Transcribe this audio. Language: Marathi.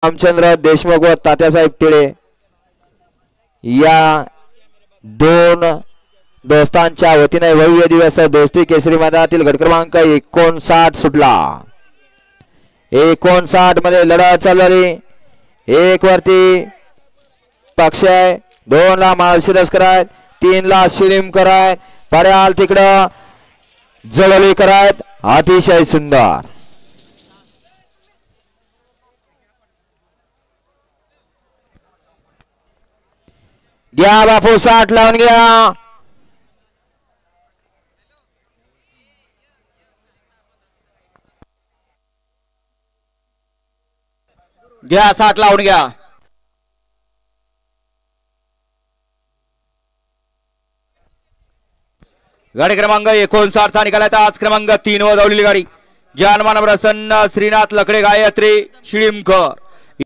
रामचंद्र देशमुख व तात्यासाहेब तिळे या दोन दोस्तांच्या वतीने भव्य दिवस दोस्ती केसरी मैदानातील गट क्रमांक 59 सुटला। 59 मध्ये लढत चालली। एक वरती पक्ष आहे, 2 ला माळशिरस आहेत, 3 ला शिरीम करायत, पर्याल तिकडं जवळी करायत। अतिशय सुंदर घ्या बापू, 60 लावून घ्या। घ्या 60 लावून घ्या। गाडी क्रमांक 59 चा निकाल आहे। आज क्रमांक 3 वर धावलेली गाडी जानमान प्रसन्न श्रीनाथ लकडे गायत्री शिळीमकर